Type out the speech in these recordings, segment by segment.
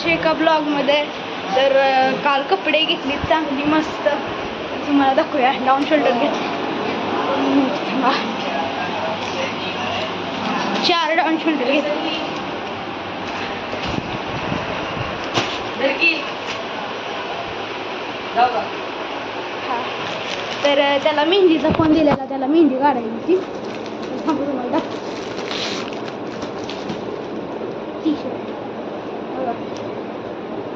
कसे एका ब्लॉगमध्ये. तर काल कपडे घेतली चांगली मस्त, तुम्हाला दाखवूया. डाऊन शोल्डर घेतली 4 डाऊन शोल्डर घेतली. हा तर त्याला मेहंदीचा फोन दिलेला, त्याला मेहंदी काढायची. तुम्हाला टी-शर्ट बघा,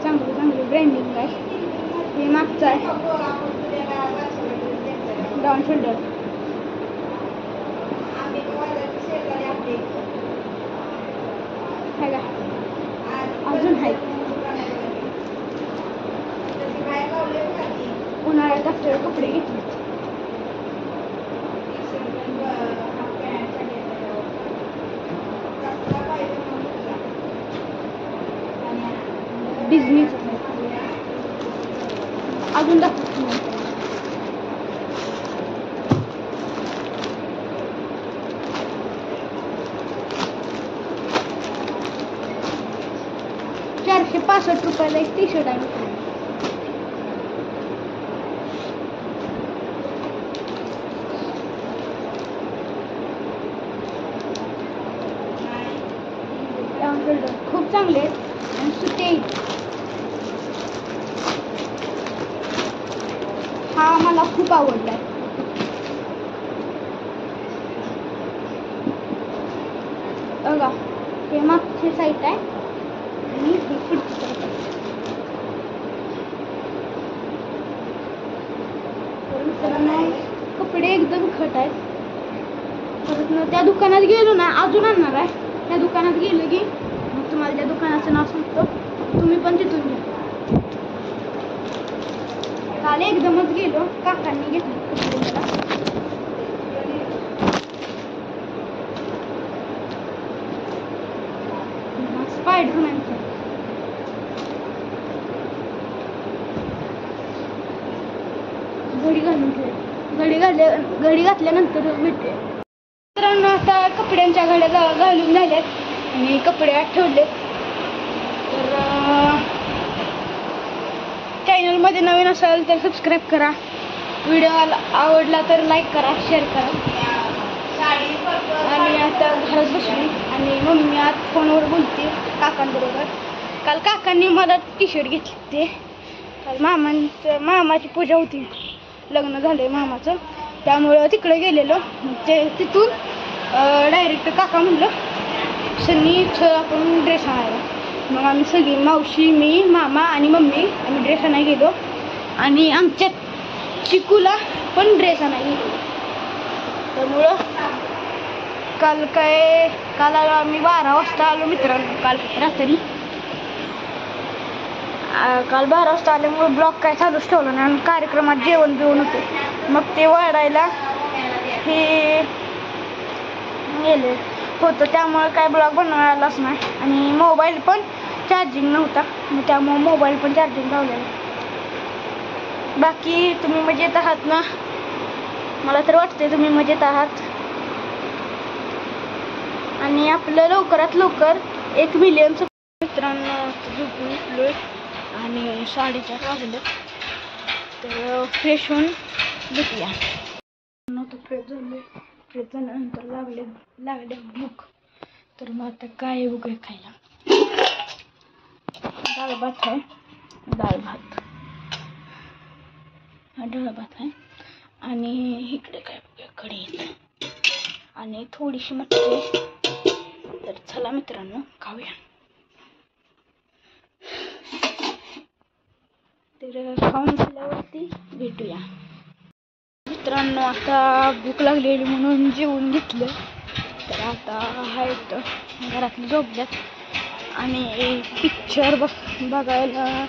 चांगली ब्रँडिंग आहे. हे मागचं आहे डाऊन शोल्डर. अजून आहे उन्हाळ्यात आपल्याला कपडे घेतले. डिझनीच अजून दाखवतो. 465 रुपयाला एक टी-शर्ट आहे. खूप चांगले आणि सुटे. हा मला खूप आवडलाय. बघा, हे मागची साईड आहे आणि ही पुढची साईड आहे. कपडे एकदम खट आहेत. परत त्या दुकानात गेलो ना, अजून आणणार आहे. त्या दुकानात गेलो की मग तुम्हाला त्या दुकानाचं नाव सांगतो, तुम्ही पण तिथून घ्या. काल एकदमच गेलो, काकांनी घेतले कपडे मला. स्पायडरमॅनचं घडी घातल्यानंतर भेटते. मित्रांनो, आता कपड्यांच्या घड्या घालून झाल्यात आणि कपडे आत ठेवलेत. तर चॅनलमध्ये नवीन असाल तर सबस्क्राईब करा. व्हिडिओ आवडला तर लाईक करा, शेअर करा. आणि आता घरात बसली आणि मम्मी आज फोनवर बोलते काकांबरोबर. काल काकांनी मला टी-शर्ट घेतली. ते काल मामाची पूजा होती, लग्न झालंय मामाचं, त्यामुळं तिकडे गेलेलो. ते तिथून डायरेक्ट काका म्हणलं सनीच आपण ड्रेस आणायला. मग आम्ही सगळी, मावशी, मी, मामा आणि मम्मी, आम्ही ड्रेस आणायला गेलो. आणि आमच्या चिकूला पण ड्रेस आणायला गेलो. त्यामुळं काल आम्ही 12 वाजता आलो मित्रांनो. काल रात्री 12 वाजता आल्यामुळे ब्लॉग काय चालूच ठेवलं नाही. आणि कार्यक्रमात जेवण बिवण होते, मग ते वाढायला हे गेले होतं, त्यामुळे काय ब्लॉग बनवायलाच नाही. आणि मोबाईल पण चार्जिंग नव्हता, मग त्यामुळे मोबाईल पण चार्जिंग लावलेला. बाकी तुम्ही मजेत आहात ना? मला तर वाटते तुम्ही मजेत आहात. आणि आपलं लवकरात लवकर 1 मिलियन मित्रांनो. झोपून उठलोय आणि 4:30 वाजले. तर फ्रेश होऊन भेटूया. फ्रेश झाले. फ्रेश झाल्यानंतर लागले भूक. तर मग आता काय बघूया खायला. डाळ भात आहे, डाळ भात आहे. आणि इकडे काय बघूया, कढी आणि थोडीशी मटकी. तर चला मित्रांनो, खाऊया. तर खाऊन झाल्यावरती भेटूया मित्रांनो. आता भूक लागलेली म्हणून जेवून घेतलं. तर आता आहेत घरातली झोपल्यात आणि पिक्चर बघायला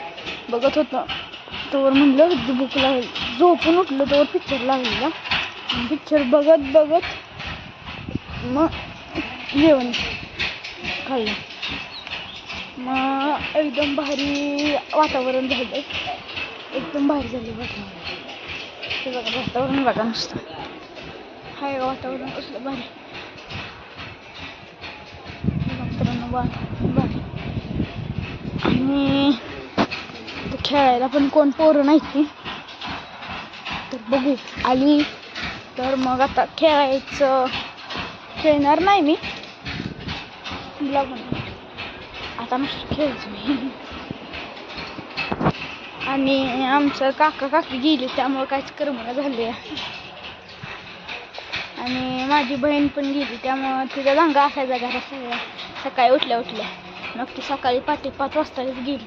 बघत होतं. तोवर म्हणलं भूक लागली, झोपून उठलं तोवर पिक्चर लागलेला. पिक्चर बघत मग जेवण खाल्लं. मग एकदम भारी वातावरण झालं, एकदम भारी झालं वातावरण. ते बघा वातावरण बघा नुसतं, हाय वातावरण कसलं भारी. मित्रांनो भारी. आणि खेळायला पण कोण पोरं नाही ती, तर बघू आली तर मग आता खेळणार नाही मी आता मस्त खेळायचं मी. आणि आमचं काका काकी गेली त्यामुळे काहीच करमना झाले. आणि माझी बहीण पण गेली त्यामुळं तिचा दंगा असायचा घरात सगळ्या. सकाळी उठल्या मग ती सकाळी 5:30 वाजताच गेली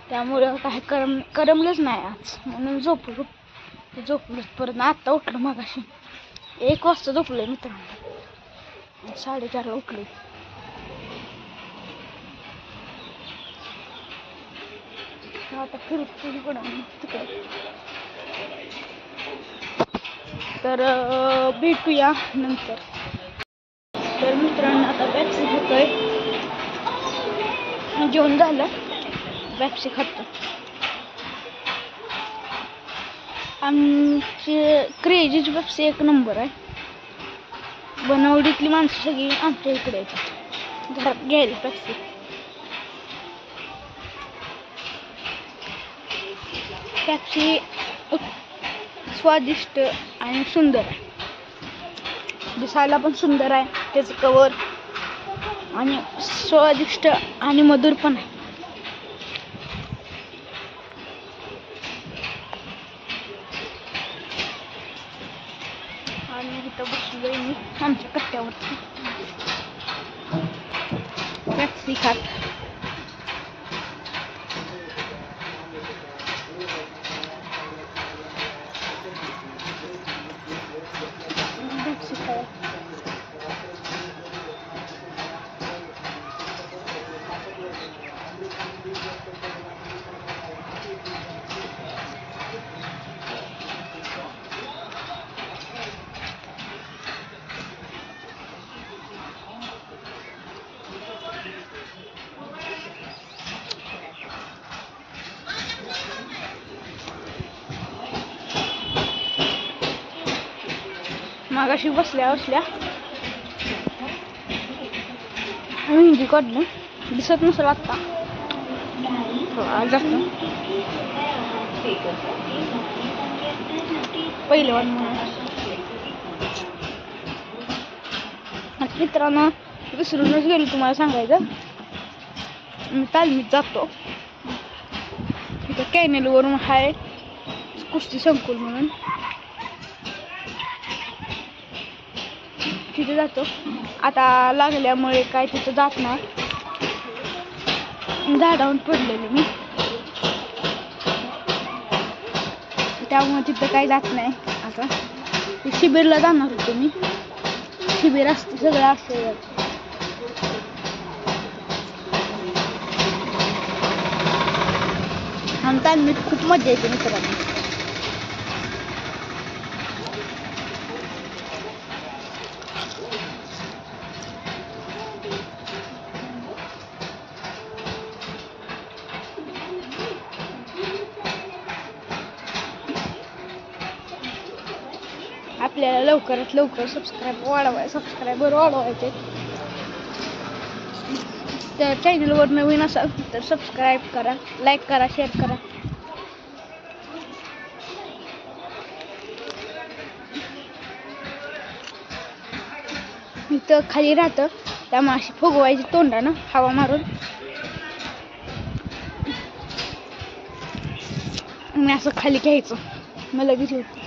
त्यामुळं काही करमलंच नाही आज, म्हणून झोपलोच. परत आत्ता उठलो मगाशी 1 वाजता झोपलोय मित्रांनो, 4:30ला उठलो. आता फिरत तिकडे. तर भेटूया नंतर. तर मित्रांनो आता पेप्सी खातोय, जेवण झालं पेप्सी खातो. आमची क्रेझीची पेप्सी 1 नंबर आहे. बनवडीतली माणसं सगळी आमच्या इकडे येतात घरात घ्यायला पेप्सी. पेप्सी स्वादिष्ट आणि सुंदर आहे, दिसायला पण सुंदर आहे त्याचं कवर, आणि स्वादिष्ट आणि मधुर पण आहे. आणि इथं बसलोय मी आमच्या कट्ट्यावरती पेप्सी खात. मागाशी बसल्या हिंदी काढलं दिसत नसेल आत्ता जास्त पहिले वन म्हणून. मित्रांनो विसरूनच गेलो तुम्हाला सांगायचं, मी तालमीत जातो इथं कॅनेलवरून आहे कुस्ती संकुल म्हणून, तिथे जातो. आता लागल्यामुळे काय तिथं जात नाही, झाडावून पडलेले मी त्यामुळे तिथं काही जात नाही. आता शिबिरला जाणार होतो मी, शिबिर असते सगळं असते. आणि तालमीत खूप मजा येते मित्रांनो. आपल्याला लवकरात लवकर सबस्क्रायबर वाढवायचे. तर चॅनलवर नवीन असाल तर सबस्क्राईब करा, लाईक करा, शेअर करा. इथं खाली राहतं त्यामुळे अशी फुगवायची तोंडानं हवा मारून. मी असं खाली घ्यायचं मला लगेच होतं.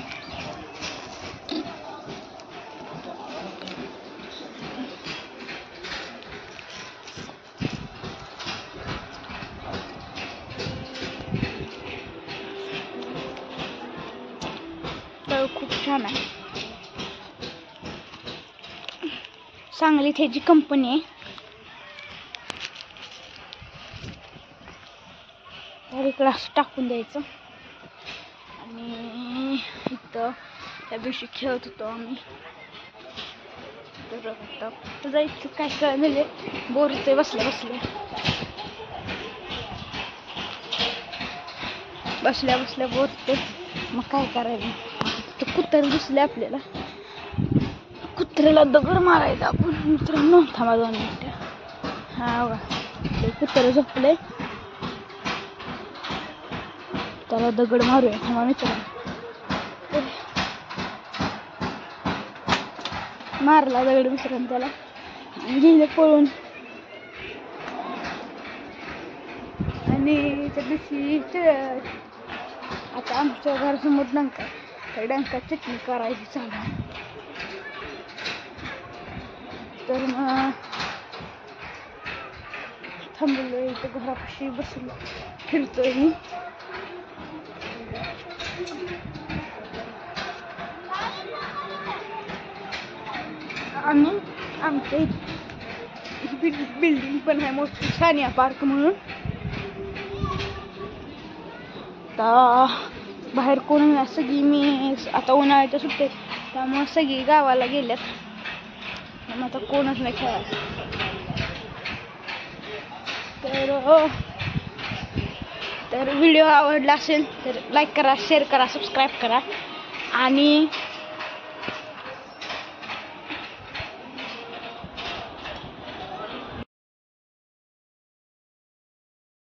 खूप छान आहे. सांगलीत ह्याची कंपनी आहे. तर इकडं असं टाकून द्यायचं. आणि इथं त्या दिवशी खेळत होतो आम्ही. तर आता जायचं काय काय म्हणजे बोर होते बसल्या बोर होते. मग काय करायचं, तर कुत्र दिसले आपल्याला, कुत्र्याला दगड मारायचा आपण मित्रांनो. थांबा 2 मिनिटं. हा बघा ते कुत्र झोपले त्याला दगड मारूया थांबा मित्रांनो. मारला दगड मित्रांनो त्याला आणि गेले पळून. आणि त्या दिवशी आता आमच्या घरासमोर डंका त्या डंका चटणी करायची चालू आहे. तर मग थांबलोय इथं घरापाशी बसलो फिरतोय मी. आणि आमच्या बिल्डिंग पण आहे मोठी सानिया पार्क म्हणून. आता बाहेर कोण नाही, सगळी मी आता उन्हाळ्याच्या सुट्ट्यात त्यामुळे सगळी गावाला गेल्यात. मग आता कोणच नाही खेळायला. तर व्हिडिओ आवडला असेल तर लाईक करा, शेअर करा, सबस्क्राईब करा आणि